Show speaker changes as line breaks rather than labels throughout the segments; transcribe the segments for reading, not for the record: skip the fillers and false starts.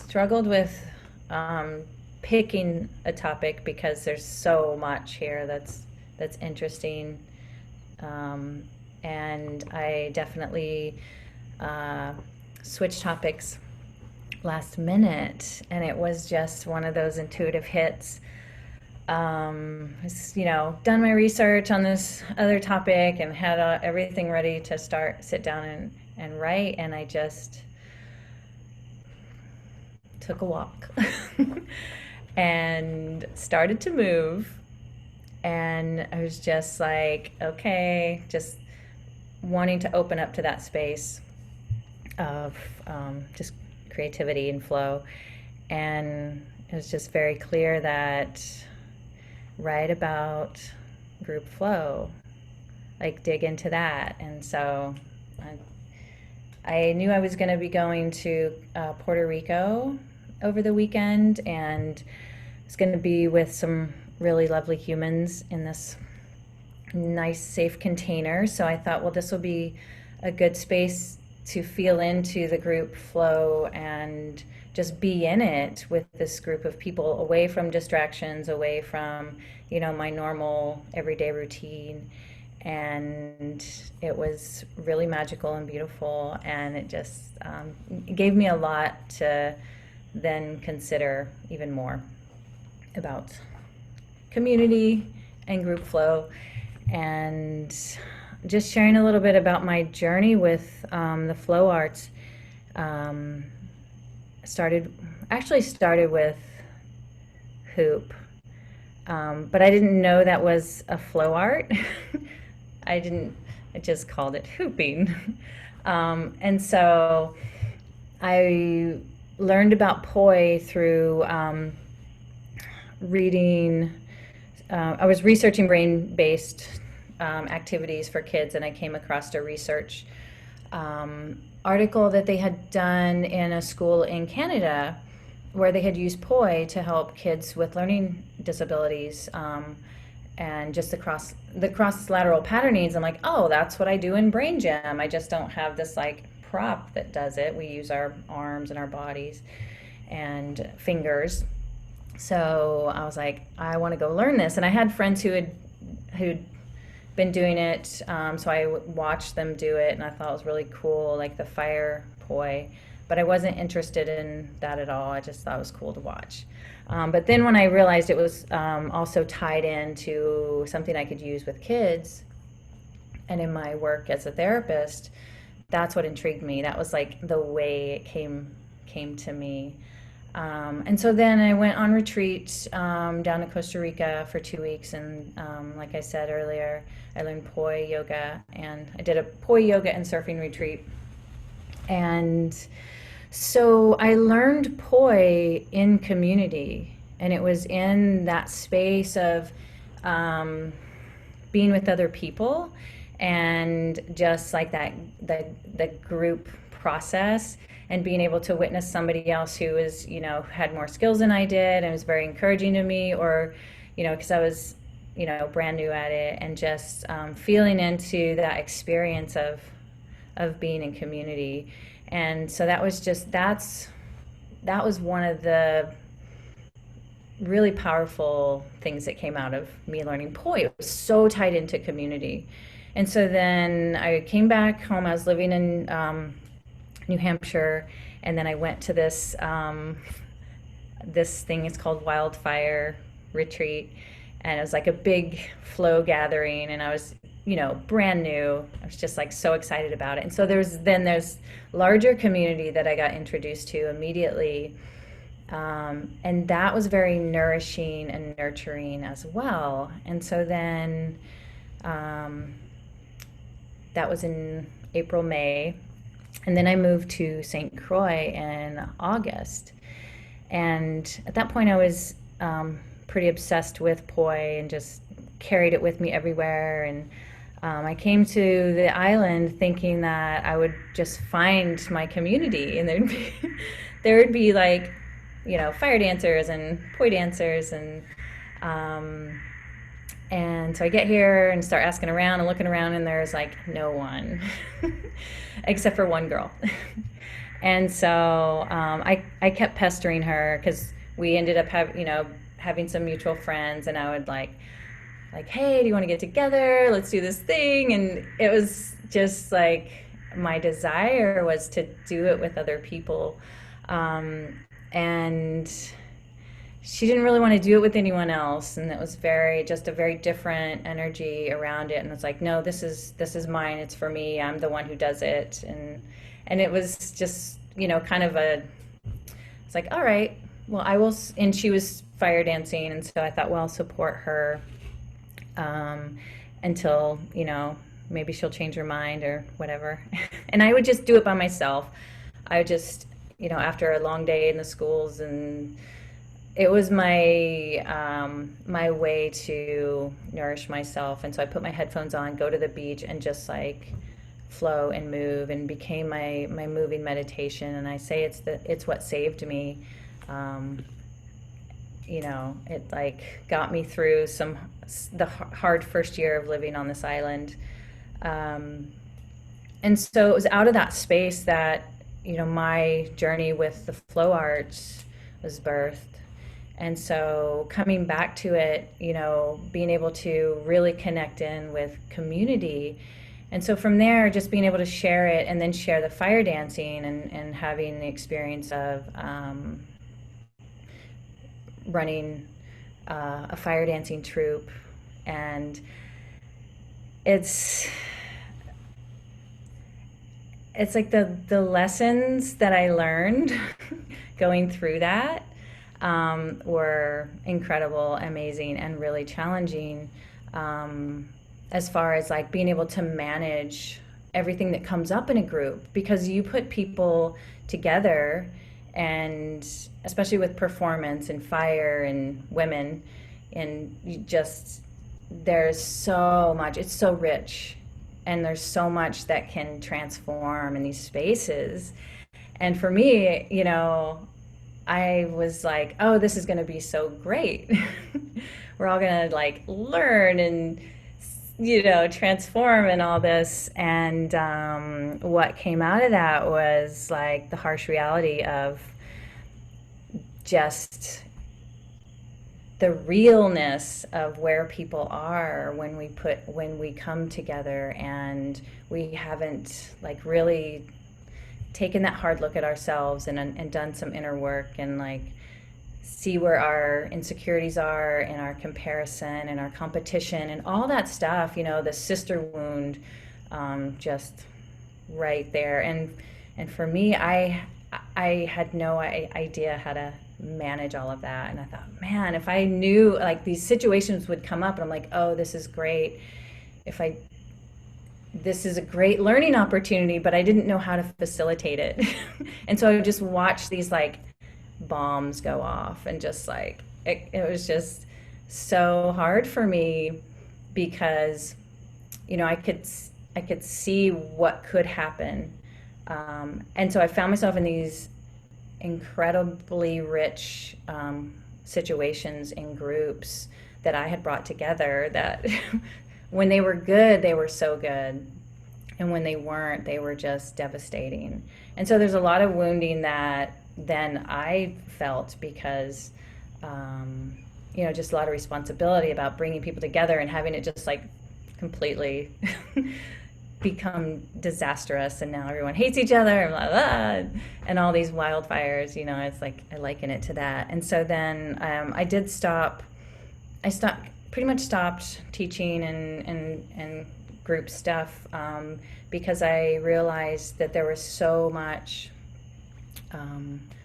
struggled with picking a topic because there's so much here that's interesting, um, and I definitely uh, switched topics last minute, and it was just one of those intuitive hits. Done my research on this other topic and had everything ready to sit down and write, and I just took a walk and started to move. And I was just like, okay, just wanting to open up to that space of just creativity and flow. And it was just very clear that write about group flow, like dig into that. And so I knew I was going to be going to Puerto Rico over the weekend, and it's going to be with some really lovely humans in this nice, safe container. So I thought, well, this will be a good space to feel into the group flow and just be in it with this group of people, away from distractions, away from, my normal everyday routine. And it was really magical and beautiful, and it just gave me a lot to then consider even more about community and group flow, and just sharing a little bit about my journey with the flow arts. Started with hoop, but I didn't know that was a flow art. I just called it hooping. And so I learned about poi through reading. I was researching brain-based activities for kids, and I came across a research article that they had done in a school in Canada where they had used poi to help kids with learning disabilities, and just the cross lateral patternings. I'm like, oh, that's what I do in Brain Gym. I just don't have this like prop that does it. We use our arms and our bodies and fingers. So I was like, I want to go learn this. And I had friends who'd been doing it, so I watched them do it, and I thought it was really cool, like the fire poi. But I wasn't interested in that at all. I just thought it was cool to watch. But then when I realized it was also tied into something I could use with kids, and in my work as a therapist, that's what intrigued me. That was like the way it came to me. And so then I went on retreat down to Costa Rica for 2 weeks, and like I said earlier, I learned poi yoga, and I did a poi yoga and surfing retreat. And so I learned poi in community, and it was in that space of being with other people, and just like that the group process, and being able to witness somebody else who was, had more skills than I did, and was very encouraging to me, or, because I was, brand new at it, and just feeling into that experience of being in community. And so that was one of the really powerful things that came out of me learning poi. It was so tied into community. And so then I came back home. I was living in New Hampshire, and then I went to this thing. It's called Wildfire Retreat, and it was like a big flow gathering, and I was brand new. I was just like so excited about it. And so there's larger community that I got introduced to immediately, and that was very nourishing and nurturing as well. And so then that was in April, May. And then I moved to St. Croix in August. And at that point I was pretty obsessed with poi and just carried it with me everywhere. And I came to the island thinking that I would just find my community, and there would be like, fire dancers and poi dancers, and so I get here and start asking around and looking around, and there's like no one except for one girl. And so I kept pestering her because we ended up having some mutual friends, and I would hey, do you want to get together? Let's do this thing. And it was just like my desire was to do it with other people. And she didn't really want to do it with anyone else, and it was just a very different energy around it. And it's like, no, this is mine, it's for me, I'm the one who does it. And it was just, kind of it's like, all right, well, I will. And she was fire dancing, and so I thought, well, I'll support her until maybe she'll change her mind or whatever. And I would just do it by myself. I would just, after a long day in the schools, and it was my way to nourish myself. And so I put my headphones on, go to the beach, and just like flow and move, and became my moving meditation. And I say it's what saved me. It like got me through the hard first year of living on this island. And so it was out of that space that my journey with the flow arts was birthed. And so coming back to it, being able to really connect in with community. And so from there, just being able to share it, and then share the fire dancing, and having the experience of running a fire dancing troupe. And it's like the lessons that I learned going through that were incredible, amazing, and really challenging, as far as like being able to manage everything that comes up in a group, because you put people together, and especially with performance and fire and women, and there's so much, it's so rich, and there's so much that can transform in these spaces. And for me, I was like, oh, this is going to be so great. We're all going to like learn and, transform and all this. And what came out of that was like the harsh reality of just the realness of where people are when we come together, and we haven't like really taken that hard look at ourselves, and done some inner work, and like see where our insecurities are, and our comparison and our competition and all that stuff, the sister wound, just right there. And for me, I had no idea how to manage all of that. And I thought, man, if I knew, like, these situations would come up, and I'm like, oh, this is great. This is a great learning opportunity, but I didn't know how to facilitate it. And so I would just watch these like bombs go off, and just like it was just so hard for me, because I could see what could happen, and so I found myself in these incredibly rich situations in groups that I had brought together, that when they were good, they were so good, and when they weren't, they were just devastating. And so there's a lot of wounding that then I felt, because just a lot of responsibility about bringing people together, and having it just like completely become disastrous, and now everyone hates each other, and blah, blah, and all these wildfires. It's like I liken it to that. And so then I pretty much stopped teaching and group stuff, because I realized that there was so much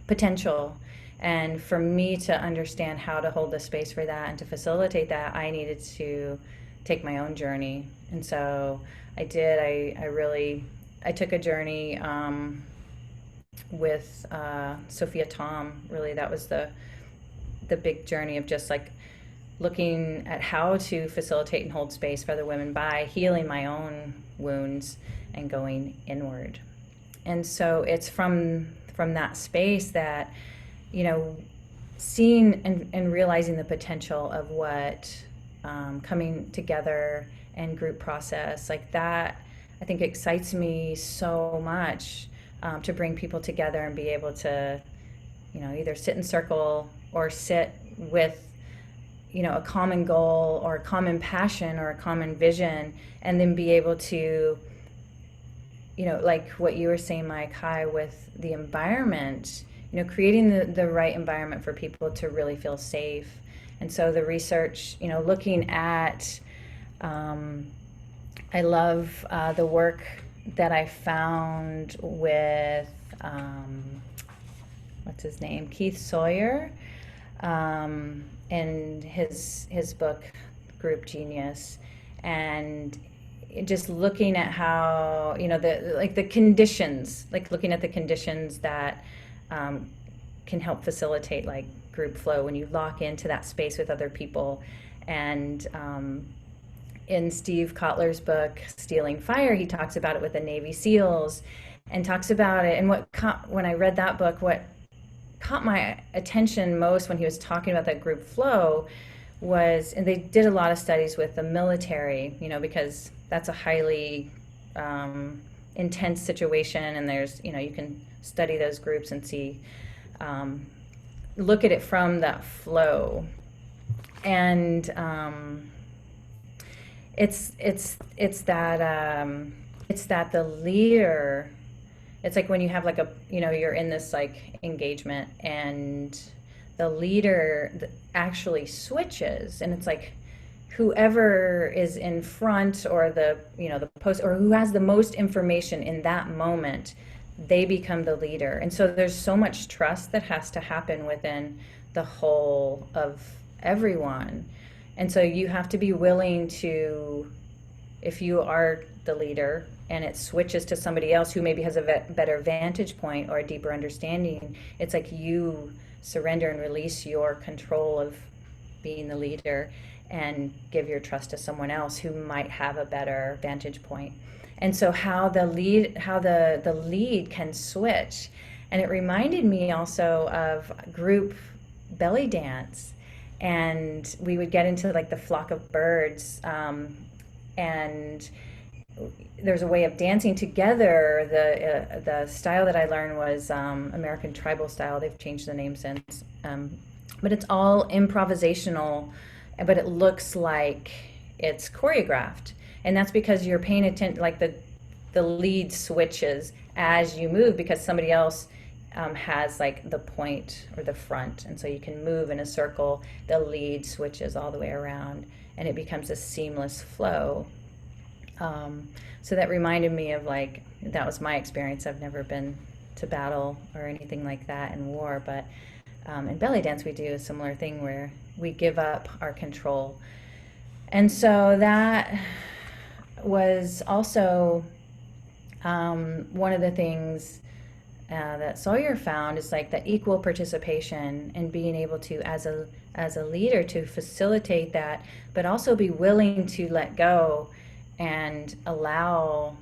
potential. And for me to understand how to hold the space for that and to facilitate that, I needed to take my own journey. And so I did. I took a journey with Sophia Tom. Really, that was the big journey of just like looking at how to facilitate and hold space for other women by healing my own wounds and going inward. And so it's from that space that, seeing and realizing the potential of what coming together and group process like that, I think excites me so much, to bring people together and be able to, either sit in circle or sit with, a common goal or a common passion or a common vision, and then be able to, like what you were saying, Mike, Hi, with the environment, creating the right environment for people to really feel safe. And so the research, looking at, I love the work that I found with, what's his name, Keith Sawyer, and his book Group Genius, and just looking at how, the conditions, like looking at the conditions that can help facilitate like group flow when you lock into that space with other people. And in Steve Kotler's book Stealing Fire, he talks about it with the Navy SEALs, and talks about it. And when I read that book, what caught my attention most when he was talking about that group flow was, and they did a lot of studies with the military, because that's a highly intense situation, and there's, you can study those groups and see, look at it from that flow. And it's that the leader, it's like when you have like you're in this like engagement, and the leader actually switches, and it's like whoever is in front, or the post, or who has the most information in that moment, they become the leader. And so there's so much trust that has to happen within the whole of everyone. And so you have to be willing to, if you are the leader and it switches to somebody else who maybe has a better vantage point or a deeper understanding, it's like you surrender and release your control of being the leader and give your trust to someone else who might have a better vantage point. And so how the lead can switch. And it reminded me also of group belly dance. And we would get into like the flock of birds, and there's a way of dancing together. The style that I learned was American tribal style. They've changed the name since, but it's all improvisational, but it looks like it's choreographed. And that's because you're paying attention, like the lead switches as you move, because somebody else has like the point or the front, and so you can move in a circle. The lead switches all the way around, and it becomes a seamless flow. So that reminded me of like, that was my experience. I've never been to battle or anything like that in war, but in belly dance we do a similar thing where we give up our control. And so that was also one of the things that Sawyer found, is like the equal participation, and being able to, as a leader, to facilitate that, but also be willing to let go and allow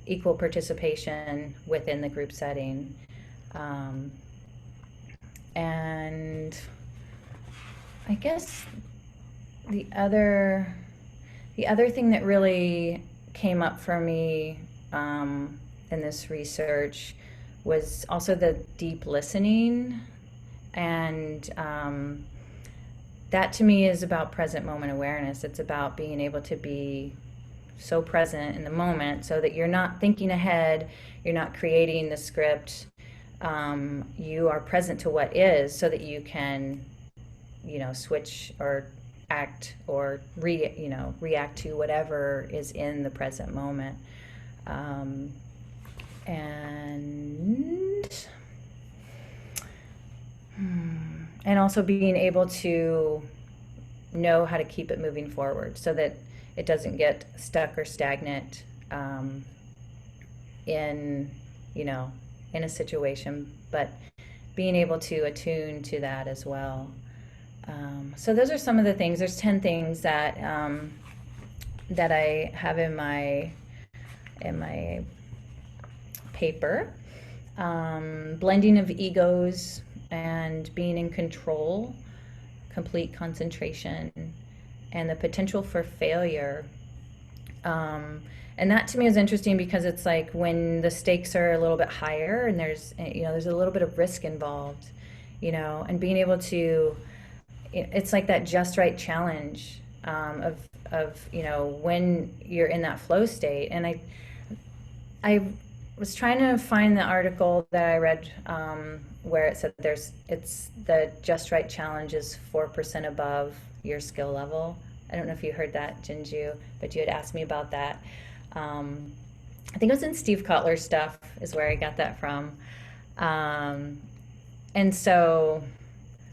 equal participation within the group setting. And I guess the other thing that really came up for me in this research was also the deep listening. And that to me is about present moment awareness. It's about being able to be so present in the moment, so that you're not thinking ahead, you're not creating the script, you are present to what is, so that you can, switch or act or react to whatever is in the present moment. And also being able to know how to keep it moving forward, so that it doesn't get stuck or stagnant in a situation, but being able to attune to that as well. So those are some of the things. There's 10 things that that I have in my paper. Blending of egos and being in control, complete concentration, and the potential for failure. And And that to me is interesting because it's like when the stakes are a little bit higher and there's a little bit of risk involved, and being able to, it's like that just right challenge, of when you're in that flow state. And I was trying to find the article that I read, where it said it's the just right challenge is 4% above your skill level. I don't know if you heard that, Jinju, but you had asked me about that. I think it was in Steve Kotler's stuff is where I got that from. And so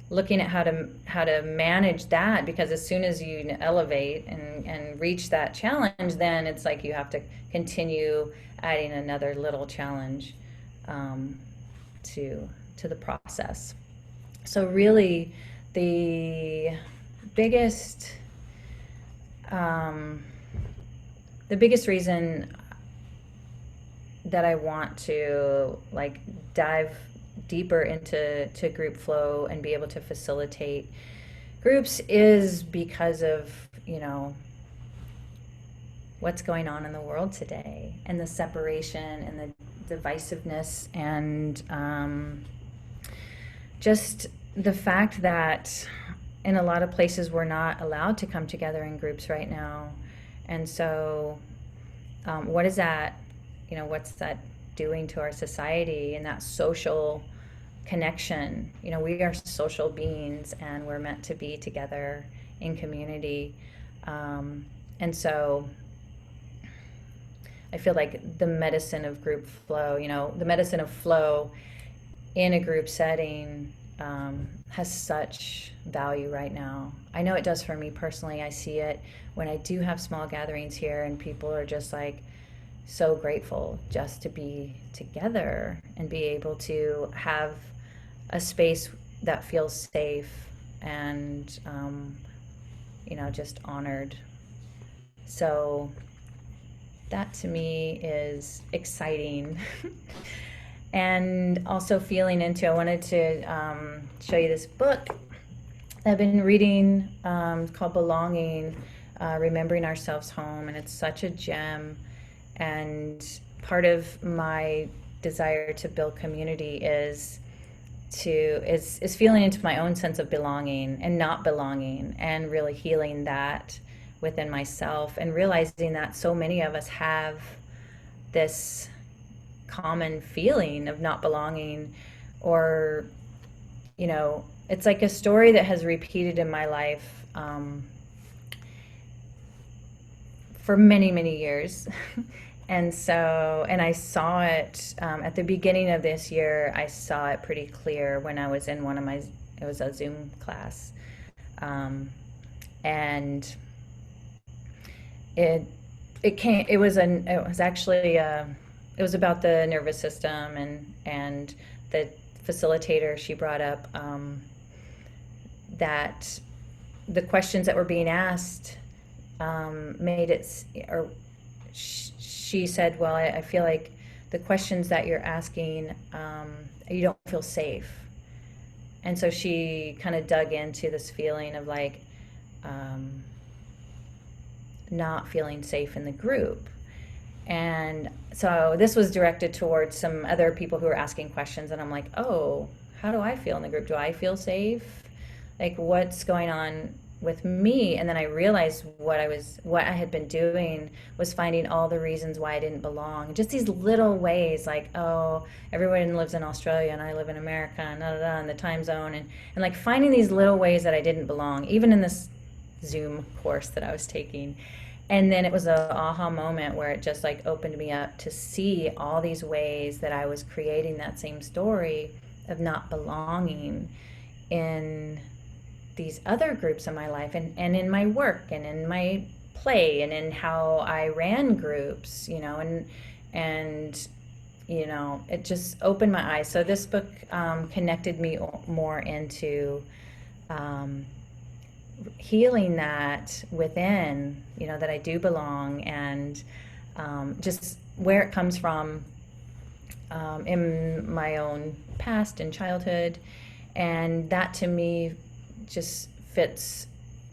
looking at how to manage that, because as soon as you elevate and reach that challenge, then it's like you have to continue adding another little challenge, to the process. So really the biggest reason that I want to like dive deeper into group flow and be able to facilitate groups is because of what's going on in the world today, and the separation and the divisiveness, and just the fact that in a lot of places we're not allowed to come together in groups right now. And so what is that, what's that doing to our society and that social connection? We are social beings and we're meant to be together in community. And so I feel like the medicine of group flow, the medicine of flow in a group setting, has such value right now. I know it does for me personally. I see it when I do have small gatherings here and people are just like so grateful just to be together and be able to have a space that feels safe and just honored. So that to me is exciting. And also feeling into, I wanted to show you this book I've been reading, called Belonging, Remembering Ourselves Home, and it's such a gem. And part of my desire to build community is feeling into my own sense of belonging and not belonging, and really healing that within myself, and realizing that so many of us have this common feeling of not belonging, or it's like a story that has repeated in my life for many years. And I saw it at the beginning of this year. I saw it pretty clear when I was in it was a Zoom class, and it was about the nervous system, and the facilitator, she brought up that the questions that were being asked made it, or she said, well, I feel like the questions that you're asking, you don't feel safe. And so she kind of dug into this feeling of like not feeling safe in the group. And so this was directed towards some other people who were asking questions, and I'm like, oh, how do I feel in the group? Do I feel safe? Like, what's going on with me? And then I realized what I had been doing was finding all the reasons why I didn't belong. Just these little ways, like, oh, everyone lives in Australia and I live in America, and the time zone, and like finding these little ways that I didn't belong, even in this Zoom course that I was taking. And then it was an aha moment where it just like opened me up to see all these ways that I was creating that same story of not belonging in these other groups in my life, and in my work, and in my play, and in how I ran groups, and it just opened my eyes. So this book connected me more into healing that within, that I do belong, and just where it comes from in my own past and childhood. And that to me just fits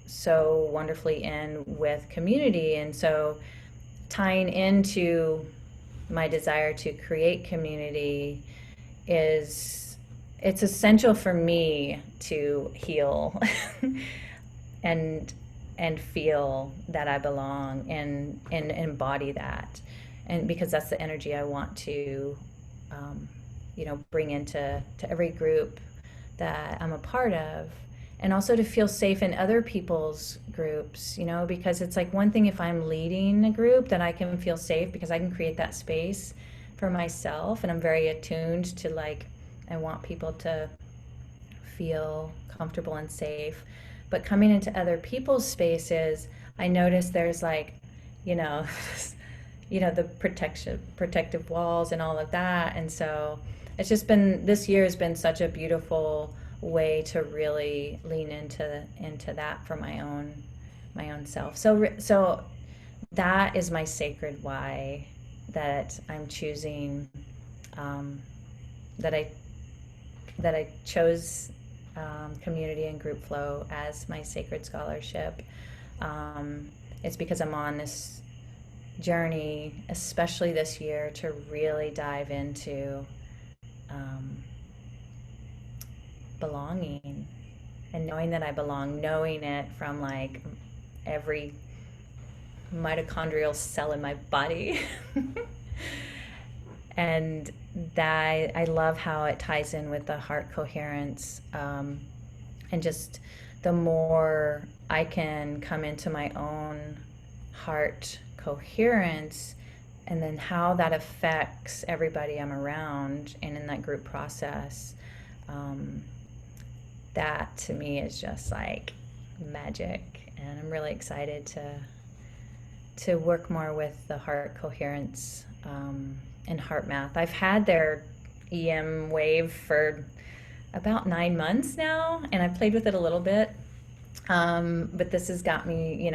so wonderfully in with community. And so tying into my desire to create community is, it's essential for me to heal and feel that I belong and embody that, and because that's the energy I want to bring into every group that I'm a part of, and also to feel safe in other people's groups, because it's like one thing if I'm leading a group that I can feel safe because I can create that space for myself, and I'm very attuned to, like, I want people to feel comfortable and safe. But coming into other people's spaces, I notice there's, like, you know, the protective walls and all of that. And so it's just been, this year has been such a beautiful way to really lean into that for my own self. So that is my sacred why, that I'm choosing, that I chose community and group flow as my sacred scholarship. It's because I'm on this journey, especially this year, to really dive into belonging and knowing that I belong, knowing it from, like, every mitochondrial cell in my body. And that, I love how it ties in with the heart coherence, and just the more I can come into my own heart coherence, and then how that affects everybody I'm around and in that group process, that to me is just like magic. And I'm really excited to work more with the heart coherence, and heart math. I've had their EM wave for about 9 months now, and I've played with it a little bit, but this has got me,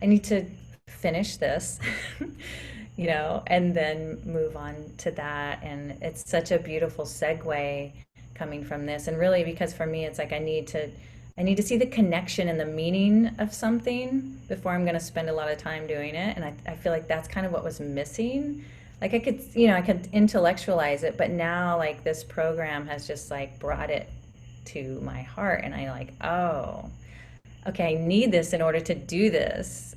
I need to finish this, and then move on to that. And it's such a beautiful segue coming from this. And really, because for me, it's like I need to see the connection and the meaning of something before I'm going to spend a lot of time doing it. And I feel like that's kind of what was missing. Like I could intellectualize it, but now, like, this program has just, like, brought it to my heart, and I, like, oh, okay, I need this in order to do this,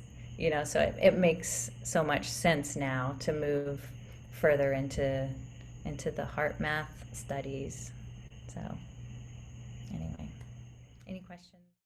so it makes so much sense now to move further into the heart math studies. So anyway, any questions?